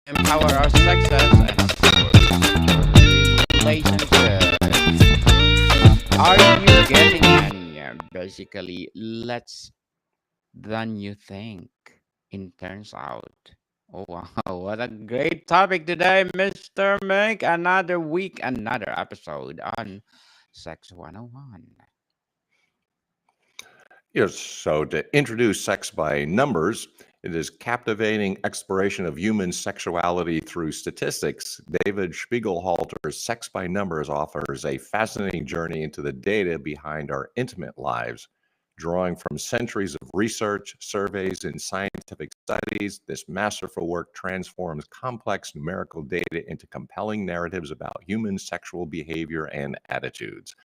empower our success and improve relationships. Are you getting any? Basically, let's than you think. It turns out. Oh wow, what a great topic today, Mr. Mick. Another week, another episode on Sex 101. Yes, so to introduce sex by numbers, it is captivating exploration of human sexuality through statistics. David Spiegelhalter's Sex by Numbers offers a fascinating journey into the data behind our intimate lives. Drawing from centuries of research, surveys, and scientific studies, this masterful work transforms complex numerical data into compelling narratives about human sexual behavior and attitudes.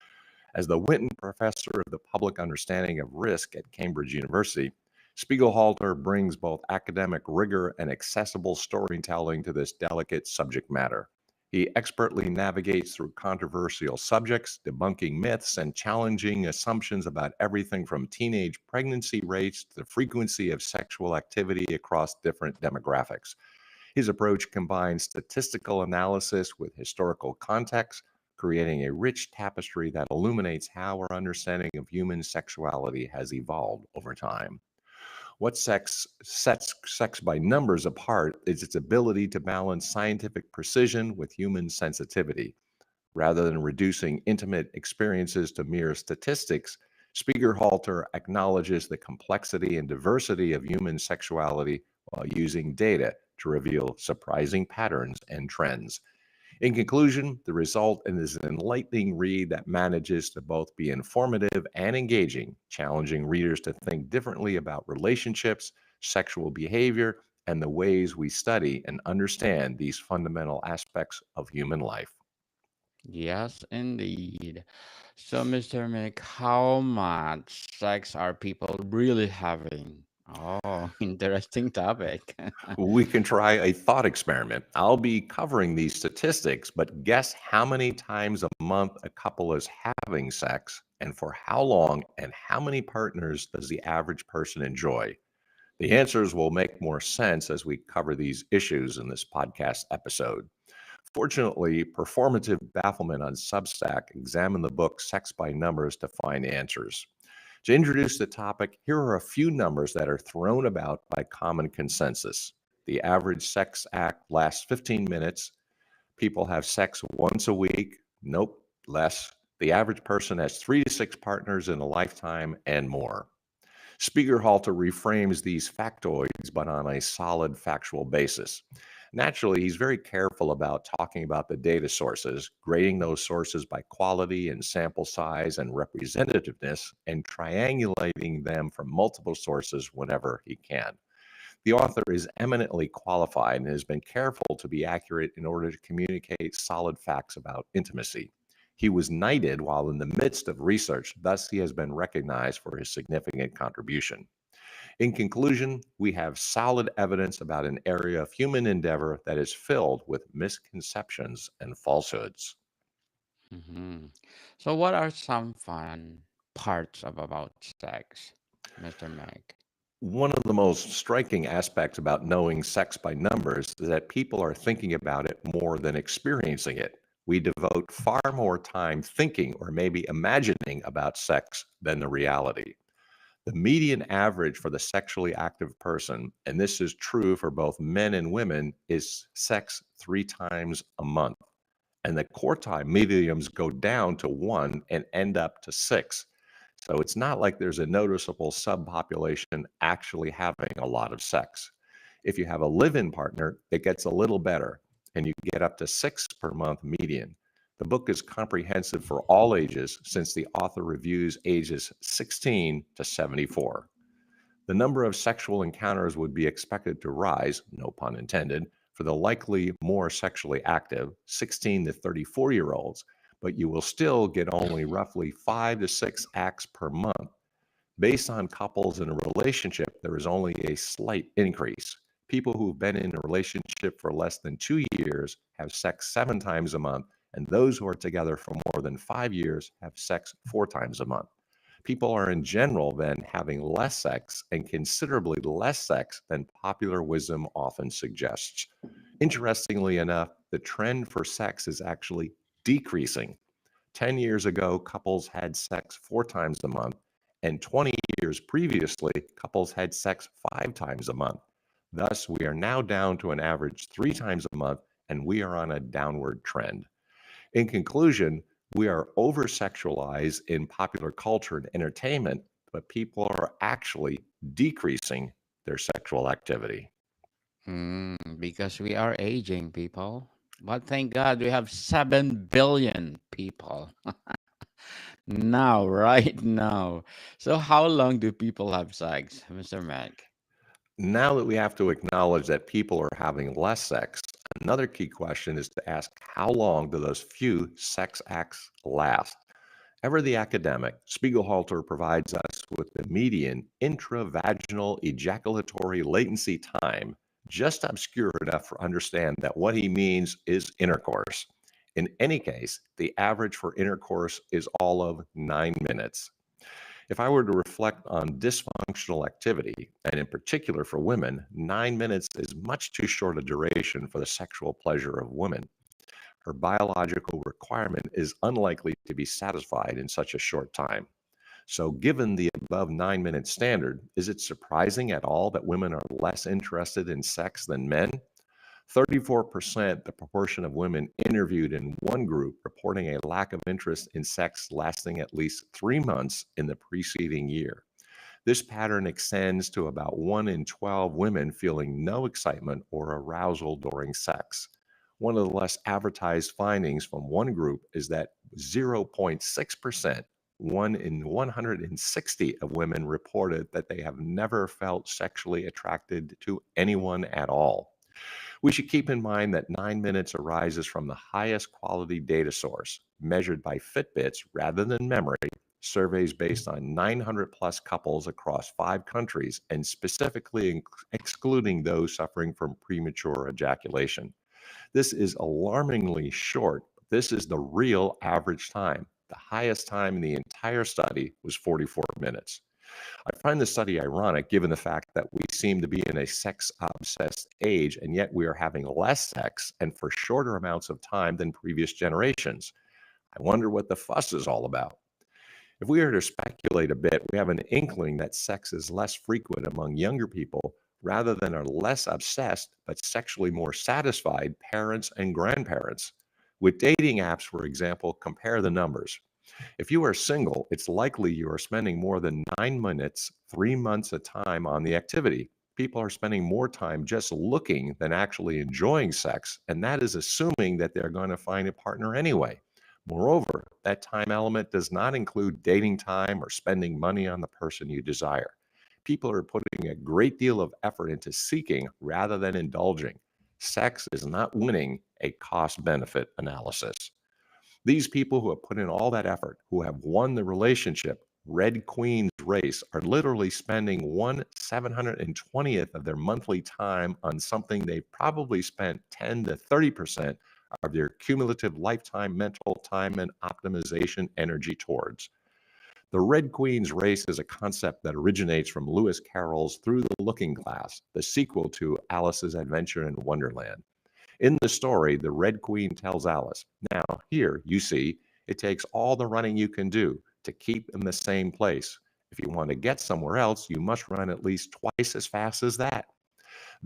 As the Winton Professor of the Public Understanding of Risk at Cambridge University, Spiegelhalter brings both academic rigor and accessible storytelling to this delicate subject matter. He expertly navigates through controversial subjects, debunking myths and challenging assumptions about everything from teenage pregnancy rates to the frequency of sexual activity across different demographics. His approach combines statistical analysis with historical context, creating a rich tapestry that illuminates how our understanding of human sexuality has evolved over time. What sets sex by numbers apart is its ability to balance scientific precision with human sensitivity. Rather than reducing intimate experiences to mere statistics, Spiegelhalter acknowledges the complexity and diversity of human sexuality while using data to reveal surprising patterns and trends. In conclusion, the result is an enlightening read that manages to both be informative and engaging, challenging readers to think differently about relationships, sexual behavior, and the ways we study and understand these fundamental aspects of human life. Yes, indeed. So, Mr. Mick, how much sex are people really having? Oh, interesting topic. We can try a thought experiment. I'll be covering these statistics, but guess how many times a month a couple is having sex, and for how long, and how many partners does the average person enjoy? The answers will make more sense as we cover these issues in this podcast episode. Fortunately, Performative Bafflement on Substack examined the book Sex by Numbers to find answers. To introduce the topic, here are a few numbers that are thrown about by common consensus. The average sex act lasts 15 minutes. People have sex once a week. Nope, less. The average person has 3 to 6 partners in a lifetime and more. Spiegelhalter reframes these factoids, but on a solid factual basis. Naturally, he's very careful about talking about the data sources, grading those sources by quality and sample size and representativeness, and triangulating them from multiple sources whenever he can. The author is eminently qualified and has been careful to be accurate in order to communicate solid facts about intimacy. He was knighted while in the midst of research, thus, he has been recognized for his significant contribution. In conclusion, we have solid evidence about an area of human endeavor that is filled with misconceptions and falsehoods. Mhm. So, what are some fun parts of about sex, Mr. Mick? One of the most striking aspects about knowing sex by numbers is that people are thinking about it more than experiencing it. We devote far more time thinking or maybe imagining about sex than the reality. The median average for the sexually active person, and this is true for both men and women, is sex 3 times a month. And the quartile mediums go down to 1 and end up to 6. So it's not like there's a noticeable subpopulation actually having a lot of sex. If you have a live in partner, it gets a little better, and you get up to 6 per month median. The book is comprehensive for all ages since the author reviews ages 16 to 74. The number of sexual encounters would be expected to rise, no pun intended, for the likely more sexually active 16 to 34-year-olds, but you will still get only roughly 5 to 6 acts per month. Based on couples in a relationship, there is only a slight increase. People who've been in a relationship for less than 2 years have sex 7 times a month, and those who are together for more than 5 years have sex 4 times a month. People are in general then having less sex and considerably less sex than popular wisdom often suggests. Interestingly enough, the trend for sex is actually decreasing. 10 years ago, couples had sex 4 times a month, and 20 years previously, couples had sex 5 times a month. Thus, we are now down to an average 3 times a month, and we are on a downward trend. In conclusion, we are over sexualized in popular culture and entertainment, but people are actually decreasing their sexual activity. Because we are aging, people. But thank God we have 7 billion people now, right now. So, how long do people have sex, Mr. Mac? Now that we have to acknowledge that people are having less sex, another key question is to ask how long do those few sex acts last? Ever the academic, Spiegelhalter provides us with the median intravaginal ejaculatory latency time, just obscure enough for understand that what he means is intercourse. In any case, the average for intercourse is all of 9 minutes. If I were to reflect on dysfunctional activity, and in particular for women, 9 minutes is much too short a duration for the sexual pleasure of women. Her biological requirement is unlikely to be satisfied in such a short time. So, given the above 9 minute standard, is it surprising at all that women are less interested in sex than men? 34%, the proportion of women interviewed in one group reporting a lack of interest in sex lasting at least 3 months in the preceding year. This pattern extends to about 1 in 12 women feeling no excitement or arousal during sex. One of the less advertised findings from one group is that 0.6%, 1 in 160 of women reported that they have never felt sexually attracted to anyone at all. We should keep in mind that 9 minutes arises from the highest quality data source, measured by Fitbits rather than memory, surveys based on 900 plus couples across 5 countries, and specifically excluding those suffering from premature ejaculation. This is alarmingly short. This is the real average time. The highest time in the entire study was 44 minutes. I find this study ironic given the fact that we seem to be in a sex obsessed age, and yet we are having less sex and for shorter amounts of time than previous generations. I wonder what the fuss is all about. If we are to speculate a bit, we have an inkling that sex is less frequent among younger people rather than are less obsessed but sexually more satisfied parents and grandparents. With dating apps, for example, compare the numbers. If you are single, it's likely you are spending more than 9 minutes, 3 months at a time on the activity. People are spending more time just looking than actually enjoying sex, and that is assuming that they're going to find a partner anyway. Moreover, that time element does not include dating time or spending money on the person you desire. People are putting a great deal of effort into seeking rather than indulging. Sex is not winning a cost benefit analysis. These people who have put in all that effort, who have won the relationship, Red Queen's race, are literally spending 1/720th of their monthly time on something they probably spent 10 to 30% of their cumulative lifetime mental time and optimization energy towards. The Red Queen's race is a concept that originates from Lewis Carroll's Through the Looking Glass, the sequel to Alice's Adventure in Wonderland. In the story, the Red Queen tells Alice, "Now, here, you see, it takes all the running you can do to keep in the same place. If you want to get somewhere else, you must run at least twice as fast as that."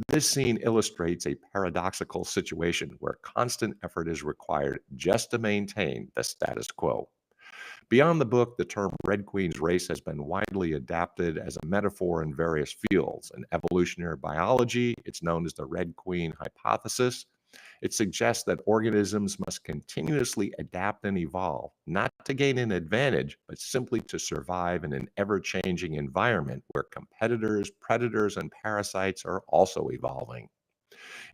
This scene illustrates a paradoxical situation where constant effort is required just to maintain the status quo. Beyond the book, the term Red Queen's race has been widely adapted as a metaphor in various fields. In evolutionary biology, it's known as the Red Queen hypothesis. It suggests that organisms must continuously adapt and evolve, not to gain an advantage, but simply to survive in an ever changing environment where competitors, predators, and parasites are also evolving.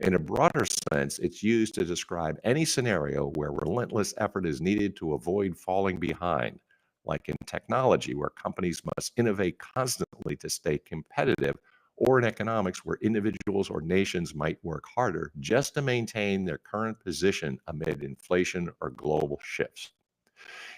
In a broader sense, it's used to describe any scenario where relentless effort is needed to avoid falling behind, like in technology, where companies must innovate constantly to stay competitive, or in economics, where individuals or nations might work harder just to maintain their current position amid inflation or global shifts.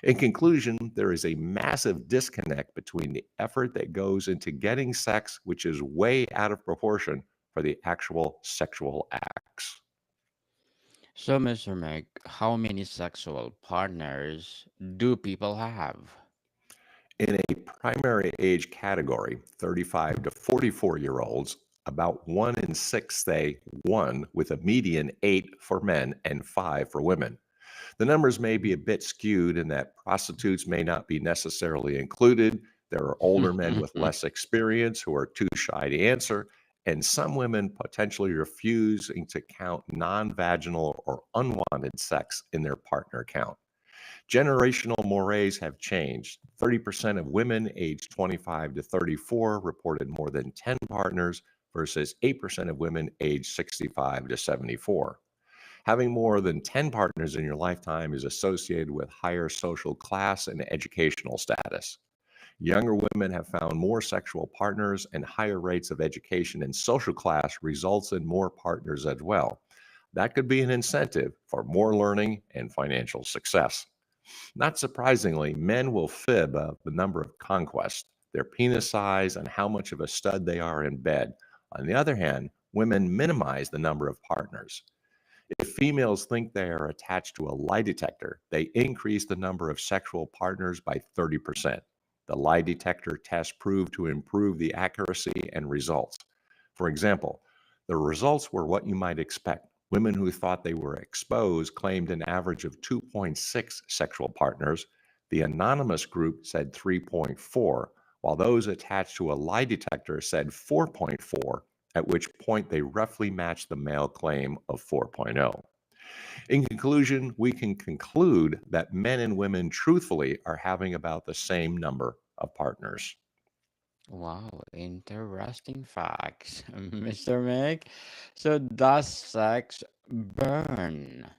In conclusion, there is a massive disconnect between the effort that goes into getting sex, which is way out of proportion, for the actual sexual acts. So, Mr. Meg, how many sexual partners do people have? In a primary age category, 35 to 44-year-olds, about 1 in 6 say one, with a median 8 for men and 5 for women. The numbers may be a bit skewed in that prostitutes may not be necessarily included. There are older men with less experience who are too shy to answer, and some women potentially refusing to count non vaginal or unwanted sex in their partner count. Generational mores have changed. 30% of women aged 25 to 34 reported more than 10 partners versus 8% of women aged 65 to 74. Having more than 10 partners in your lifetime is associated with higher social class and educational status. Younger women have found more sexual partners, and higher rates of education and social class results in more partners as well. That could be an incentive for more learning and financial success. Not surprisingly, men will fib of the number of conquests, their penis size, and how much of a stud they are in bed. On the other hand, women minimize the number of partners. If females think they are attached to a lie detector, they increase the number of sexual partners by 30%. The lie detector test proved to improve the accuracy and results. For example, the results were what you might expect. Women who thought they were exposed claimed an average of 2.6 sexual partners. The anonymous group said 3.4, while those attached to a lie detector said 4.4, at which point they roughly matched the male claim of 4.0. In conclusion, we can conclude that men and women truthfully are having about the same number of partners. Wow, interesting facts, Mr. Meg. So, does sex burn?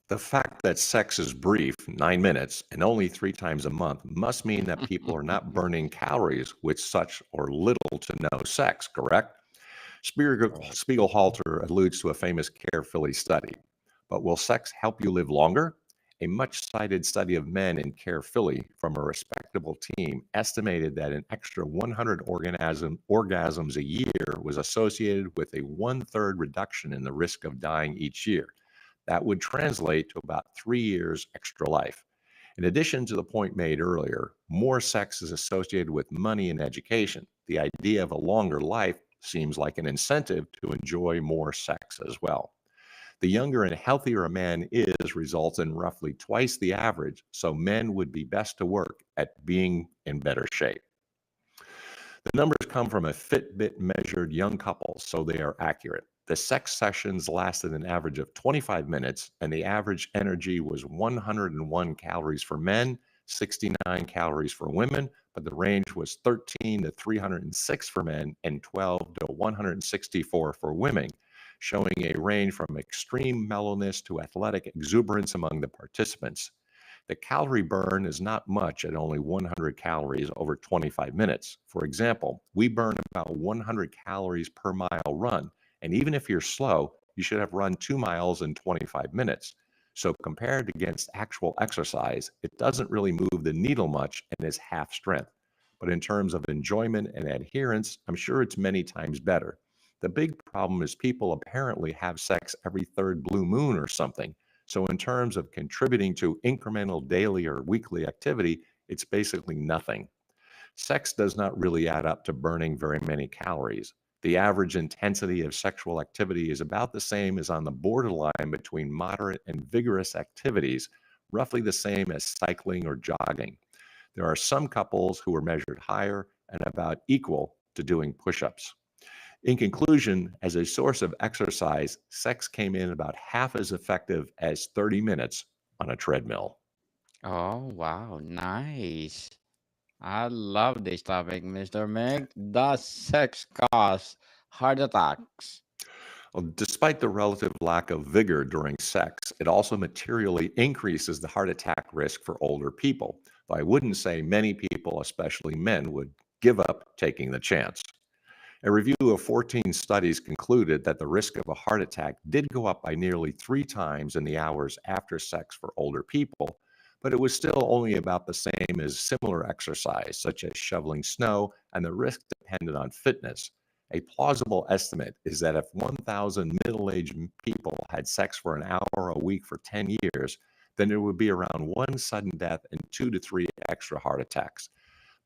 The fact that sex is brief, 9 minutes, and only 3 times a month must mean that people are not burning calories with such or little to no sex, correct? Right. Spiegelhalter alludes to a famous Care Philly study. But will sex help you live longer? A much cited study of men in Care Philly from a respectable team estimated that an extra 100 orgasms a year was associated with a one-third reduction in the risk of dying each year. That would translate to about 3 years extra life. In addition to the point made earlier, more sex is associated with money and education. The idea of a longer life seems like an incentive to enjoy more sex as well. The younger and healthier a man is results in roughly twice the average, so men would be best to work at being in better shape. The numbers come from a Fitbit measured young couples, so they are accurate. The sex sessions lasted an average of 25 minutes, and the average energy was 101 calories for men, 69 calories for women, but the range was 13 to 306 for men and 12 to 164 for women, showing a range from extreme mellowness to athletic exuberance among the participants. The calorie burn is not much at only 100 calories over 25 minutes. For example, we burn about 100 calories per mile run, and even if you're slow, you should have run 2 miles in 25 minutes. So, compared against actual exercise, it doesn't really move the needle much and is half strength. But in terms of enjoyment and adherence, I'm sure it's many times better. The big problem is people apparently have sex every third blue moon or something. So, in terms of contributing to incremental daily or weekly activity, it's basically nothing. Sex does not really add up to burning very many calories. The average intensity of sexual activity is about the same as on the borderline between moderate and vigorous activities, roughly the same as cycling or jogging. There are some couples who are measured higher and about equal to doing push ups. In conclusion, as a source of exercise, sex came in about half as effective as 30 minutes on a treadmill. Oh, wow, nice. I love this topic, Mr. Meg. Does sex cause heart attacks? Well, despite the relative lack of vigor during sex, it also materially increases the heart attack risk for older people. Though I wouldn't say many people, especially men, would give up taking the chance. A review of 14 studies concluded that the risk of a heart attack did go up by nearly 3 times in the hours after sex for older people, but it was still only about the same as similar exercise, such as shoveling snow, and the risk depended on fitness. A plausible estimate is that if 1,000 middle aged people had sex for an hour a week for 10 years, then there would be around one sudden death and 2 to 3 extra heart attacks.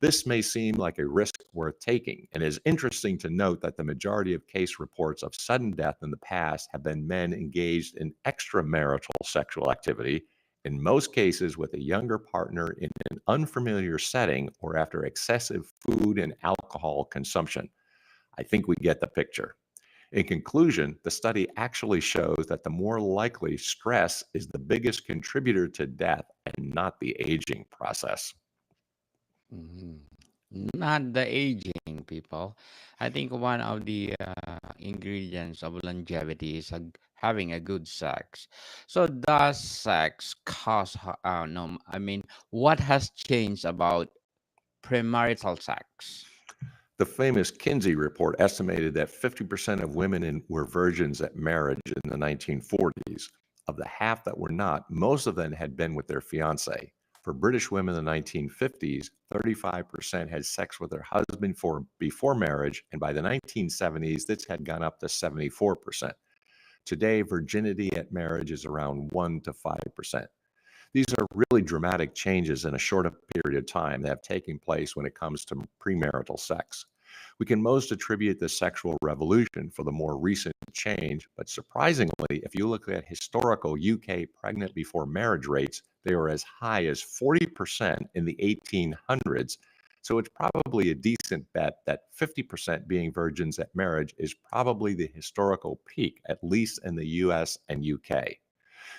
This may seem like a risk worth taking, and it is interesting to note that the majority of case reports of sudden death in the past have been men engaged in extramarital sexual activity, in most cases with a younger partner in an unfamiliar setting or after excessive food and alcohol consumption. I think we get the picture. In conclusion, the study actually shows that the more likely stress is the biggest contributor to death and not the aging process. Mhm. Not the aging, people. I think one of the ingredients of longevity is having a good sex. So does sex cause? No, I mean, what has changed about premarital sex? The famous Kinsey report estimated that 50% of women were virgins at marriage in the 1940s. Of the half that were not, most of them had been with their fiance. For British women in the 1950s, 35% had sex with their husband before marriage, and by the 1970s, this had gone up to 74%. Today, virginity at marriage is around 1 to 5%. These are really dramatic changes in a short period of time that have taken place when it comes to premarital sex. We can most attribute the sexual revolution for the more recent change, but surprisingly, if you look at historical UK pregnant before marriage rates, they were as high as 40% in the 1800s. So it's probably a decent bet that 50% being virgins at marriage is probably the historical peak, at least in the US and UK.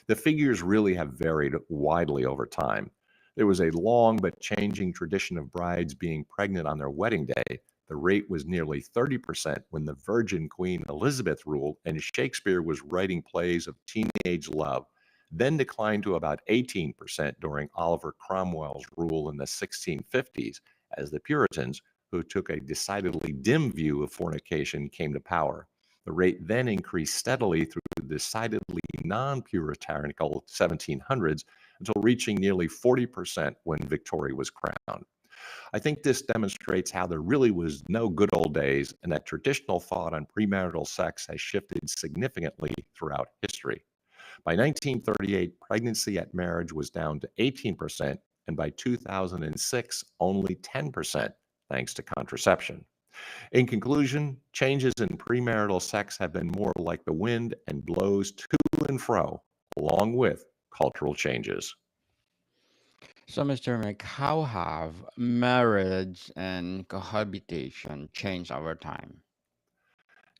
The figures really have varied widely over time. There was a long but changing tradition of brides being pregnant on their wedding day. The rate was nearly 30% when the Virgin Queen Elizabeth ruled and Shakespeare was writing plays of teenage love, then declined to about 18% during Oliver Cromwell's rule in the 1650s as the Puritans, who took a decidedly dim view of fornication, came to power. The rate then increased steadily through the decidedly non puritanical 1700s until reaching nearly 40% when Victoria was crowned. I think this demonstrates how there really was no good old days and that traditional thought on premarital sex has shifted significantly throughout history. By 1938, pregnancy at marriage was down to 18%, and by 2006, only 10%, thanks to contraception. In conclusion, changes in premarital sex have been more like the wind and blows to and fro, along with cultural changes. So, Mr. Mick, how have marriage and cohabitation changed over time?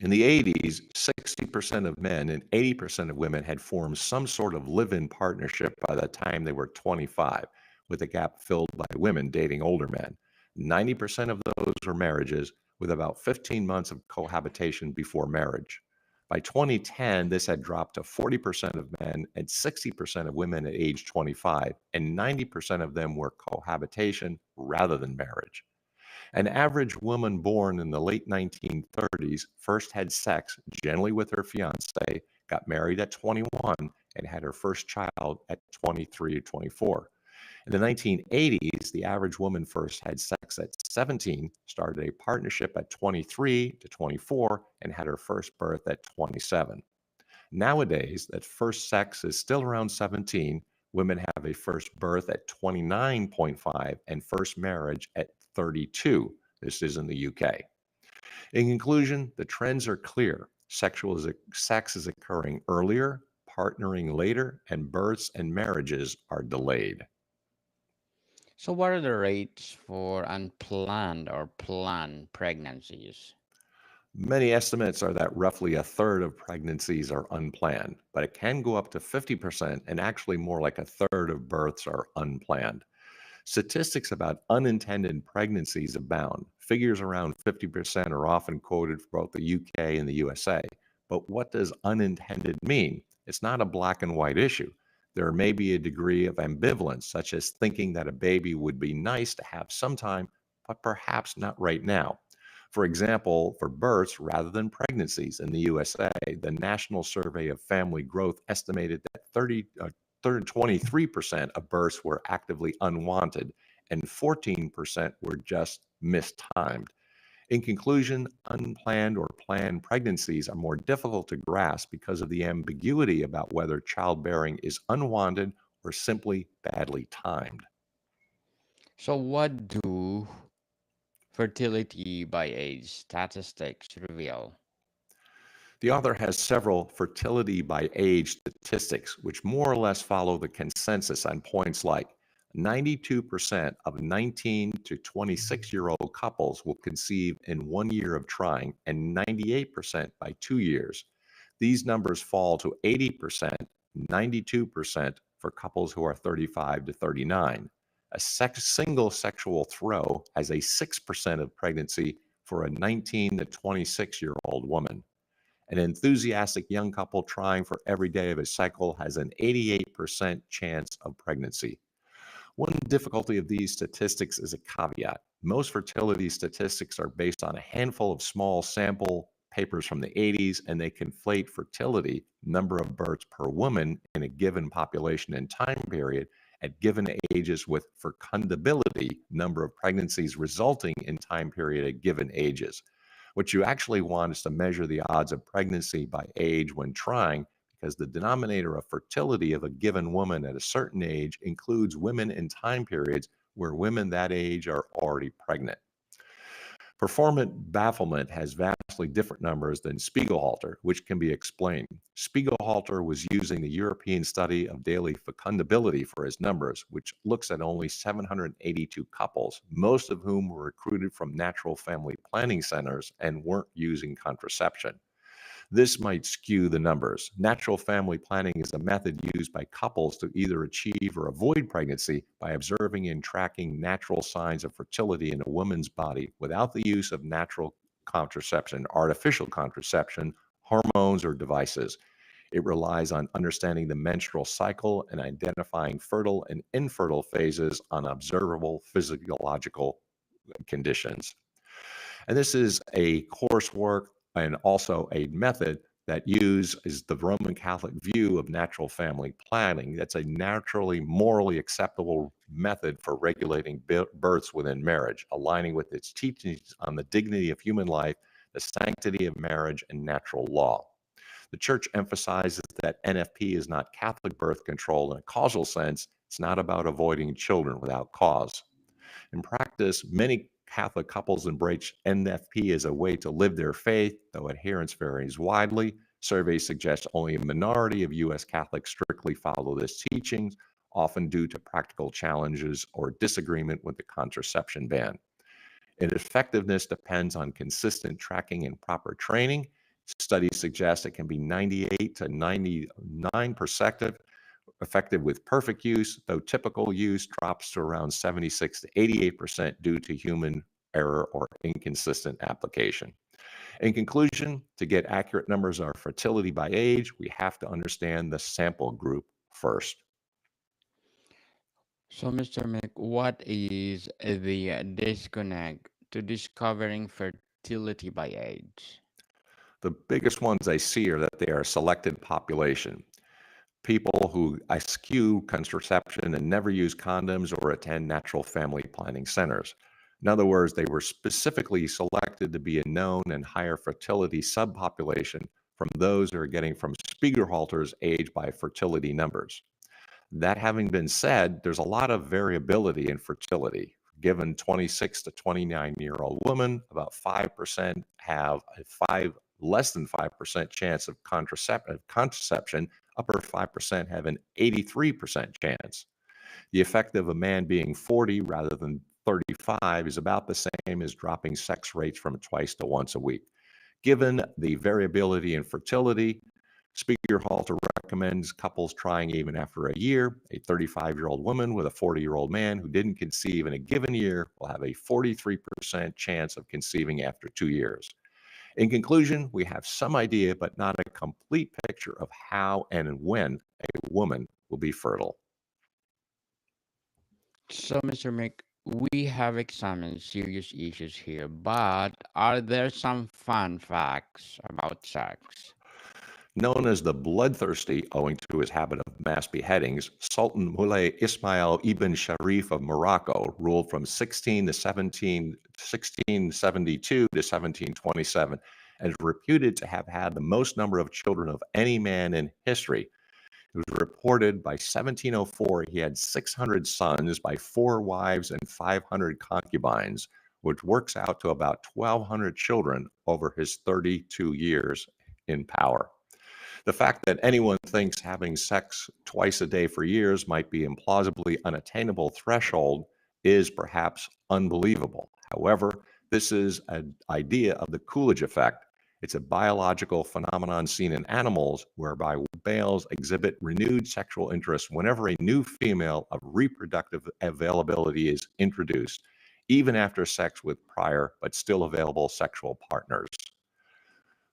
In the 80s, 60% of men and 80% of women had formed some sort of live in partnership by the time they were 25, with the gap filled by women dating older men. 90% of those were marriages, with about 15 months of cohabitation before marriage. By 2010, this had dropped to 40% of men and 60% of women at age 25, and 90% of them were cohabitation rather than marriage. An average woman born in the late 1930s first had sex, generally with her fiance, got married at 21, and had her first child at 23 or 24. In the 1980s, the average woman first had sex at 17, started a partnership at 23 to 24, and had her first birth at 27. Nowadays, that first sex is still around 17. Women have a first birth at 29.5 and first marriage at 32. This is in the UK. In conclusion, the trends are clear. Sex is occurring earlier, partnering later, and births and marriages are delayed. So, what are the rates for unplanned or planned pregnancies? Many estimates are that roughly a third of pregnancies are unplanned, but it can go up to 50%, and actually more like a third of births are unplanned. Statistics about unintended pregnancies abound. Figures around 50% are often quoted for both the UK and the USA. But what does unintended mean? It's not a black and white issue. There may be a degree of ambivalence, such as thinking that a baby would be nice to have sometime, but perhaps not right now. For example, for births rather than pregnancies in the USA, the National Survey of Family Growth estimated that 23% of births were actively unwanted and 14% were just mistimed. In conclusion, unplanned or planned pregnancies are more difficult to grasp because of the ambiguity about whether childbearing is unwanted or simply badly timed. So, what do fertility by age statistics reveal? The author has several fertility by age statistics, which more or less follow the consensus on points like 92% of 19 to 26-year-old couples will conceive in 1 year of trying, and 98% by 2 years. These numbers fall to 80%, 92% for couples who are 35 to 39. A single sexual throw has a 6% of pregnancy for a 19 to 26-year-old woman. An enthusiastic young couple trying for every day of his cycle has an 88% chance of pregnancy. One difficulty of these statistics is a caveat. Most fertility statistics are based on a handful of small sample papers from the 80s, and they conflate fertility, number of births per woman in a given population and time period, at given ages with fecundability, number of pregnancies resulting in time period at given ages. What you actually want is to measure the odds of pregnancy by age when trying, because the denominator of fertility of a given woman at a certain age includes women in time periods where women that age are already pregnant. Performant bafflement has vastly different numbers than Spiegelhalter, which can be explained. Spiegelhalter was using the European study of daily fecundability for his numbers, which looks at only 782 couples, most of whom were recruited from natural family planning centers and weren't using contraception. This might skew the numbers. Natural family planning is a method used by couples to either achieve or avoid pregnancy by observing and tracking natural signs of fertility in a woman's body without the use of natural contraception, artificial contraception, hormones, or devices. It relies on understanding the menstrual cycle and identifying fertile and infertile phases on observable physiological conditions. And this is a coursework and also a method that uses the Roman Catholic view of natural family planning. That's a naturally, morally acceptable method for regulating births within marriage, aligning with its teachings on the dignity of human life, the sanctity of marriage, and natural law. The church emphasizes that NFP is not Catholic birth control in a causal sense. It's not about avoiding children without cause. In practice, many Catholic couples embrace NFP as a way to live their faith, though adherence varies widely. Surveys suggest only a minority of U.S. Catholics strictly follow this teaching, often due to practical challenges or disagreement with the contraception ban. Its effectiveness depends on consistent tracking and proper training. Studies suggest it can be 98 to 99% effective with perfect use, though typical use drops to around 76 to 88% due to human error or inconsistent application. In conclusion, to get accurate numbers of fertility by age, we have to understand the sample group first. So, Mr. Mick, what is the disconnect to discovering fertility by age? The biggest ones I see are that they are a selected population. People who eschew contraception and never use condoms or attend natural family planning centers. In other words, they were specifically selected to be a known and higher fertility subpopulation from those who are getting from Spiegelhalter's age by fertility numbers. That having been said, there's a lot of variability in fertility. Given 26 to 29-year-old women, about 5% have a less than 5% chance of contraception. Upper 5% have an 83% chance. The effect of a man being 40 rather than 35 is about the same as dropping sex rates from twice to once a week. Given the variability in fertility, Spiegelhalter recommends couples trying even after a year. A 35-year-old woman with a 40-year-old man who didn't conceive in a given year will have a 43% chance of conceiving after 2 years. In conclusion, we have some idea, but not a complete picture of how and when a woman will be fertile. So, Mr. Mick, we have examined serious issues here, but are there some fun facts about sex? Known as the Bloodthirsty owing to his habit of mass beheadings, Sultan Moulay Ismail ibn Sharif of Morocco ruled from 1672 to 1727 and is reputed to have had the most number of children of any man in history. It was reported by 1704 he had 600 sons by 4 wives and 500 concubines, which works out to about 1,200 children over his 32 years in power. The fact that anyone thinks having sex twice a day for years might be implausibly unattainable threshold is perhaps unbelievable. However, this is an idea of the Coolidge effect. It's a biological phenomenon seen in animals whereby males exhibit renewed sexual interest whenever a new female of reproductive availability is introduced, even after sex with prior but still available sexual partners.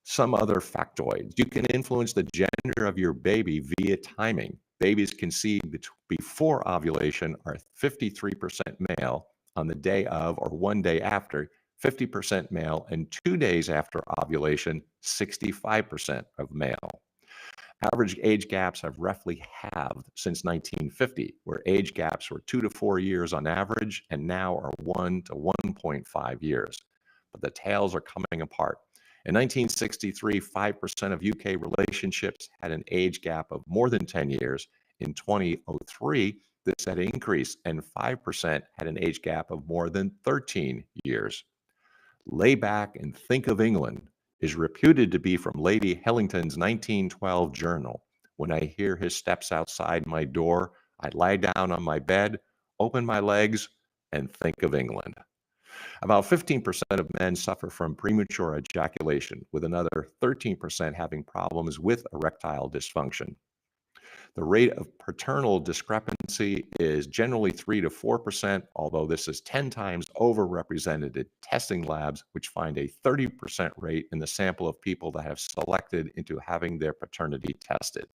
Some other factoids. You can influence the gender of your baby via timing. Babies conceived before ovulation are 53% male on the day of or 1 day after, 50% male, and 2 days after ovulation, 65% of male. Average age gaps have roughly halved since 1950, where age gaps were 2 to 4 years on average and now are 1 to 1.5 years. But the tails are coming apart. In 1963, 5% of UK relationships had an age gap of more than 10 years. In 2003, this had increased, and 5% had an age gap of more than 13 years. Lay Back and Think of England is reputed to be from Lady Hellington's 1912 journal. When I hear his steps outside my door, I lie down on my bed, open my legs, and think of England. About 15% of men suffer from premature ejaculation, with another 13% having problems with erectile dysfunction. The rate of paternal discrepancy is generally 3 to 4%, although this is 10 times overrepresented at testing labs, which find a 30% rate in the sample of people that have selected into having their paternity tested.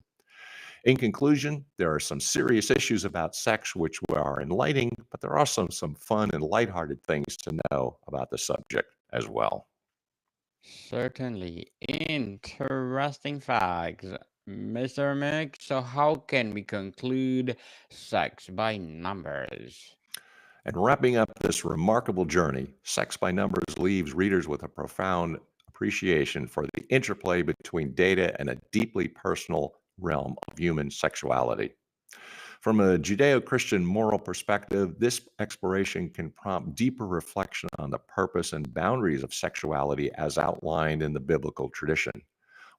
In conclusion, there are some serious issues about sex which are enlightening, but there are also some fun and lighthearted things to know about the subject as well. Certainly interesting facts, Mr. Mick. So, how can we conclude sex by numbers? And wrapping up this remarkable journey, Sex by Numbers leaves readers with a profound appreciation for the interplay between data and a deeply personal realm of human sexuality. From a Judeo Christian moral perspective, this exploration can prompt deeper reflection on the purpose and boundaries of sexuality as outlined in the biblical tradition.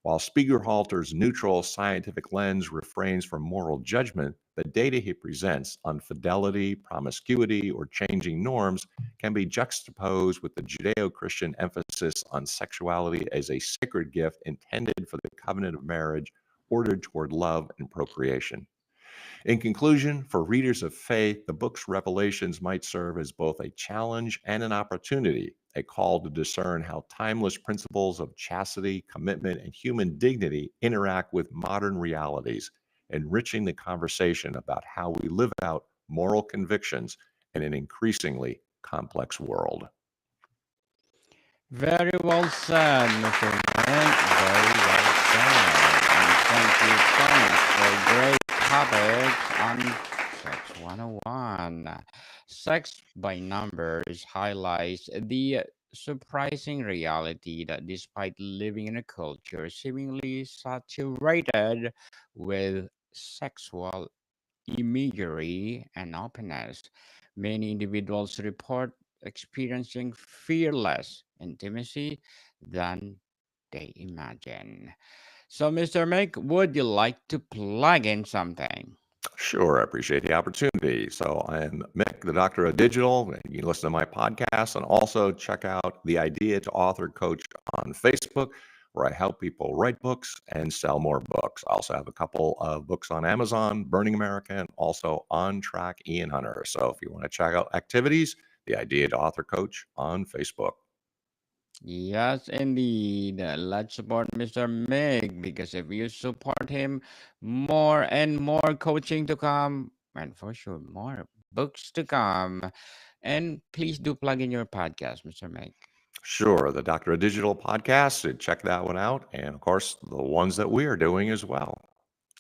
While Spiegelhalter's neutral scientific lens refrains from moral judgment, the data he presents on fidelity, promiscuity, or changing norms can be juxtaposed with the Judeo Christian emphasis on sexuality as a sacred gift intended for the covenant of marriage, ordered toward love and procreation. In conclusion, for readers of faith, the book's revelations might serve as both a challenge and an opportunity, a call to discern how timeless principles of chastity, commitment, and human dignity interact with modern realities, enriching the conversation about how we live out moral convictions in an increasingly complex world. Very well said, Mr. Mick. Very well said. And thank you so much for great topics on Sex 101. Sex by Numbers highlights the surprising reality that despite living in a culture seemingly saturated with sexual imagery and openness, many individuals report experiencing fearless intimacy than they imagine. So, Mr. Mick, would you like to plug in something? Sure, I appreciate the opportunity. So I am Mick, the Doctor of Digital. You can listen to my podcast and also check out the Idea to Author Coach on Facebook, where I help people write books and sell more books. I also have a couple of books on Amazon, Burning America, and also On Track Ian Hunter. So if you want to check out activities, the Idea to Author Coach on Facebook. Yes, indeed. Let's support Mr. Mick because if you support him, more and more coaching to come, and for sure, more books to come. And please do plug in your podcast, Mr. Mick. Sure, the Doctor of Digital podcast, check that one out. And of course, the ones that we are doing as well.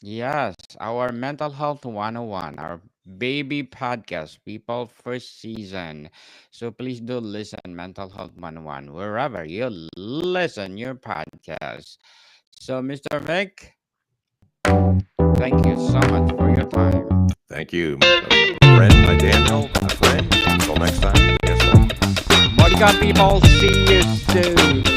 Yes, our Mental Health 101, our baby podcast, People First Season. So please do listen, Mental Health 101, wherever you listen your podcast. So, Mr. Mick, thank you so much for your time. Thank you, my friend, my Daniel, my friend. Until next time, yes, sir. Morning, people. See you soon.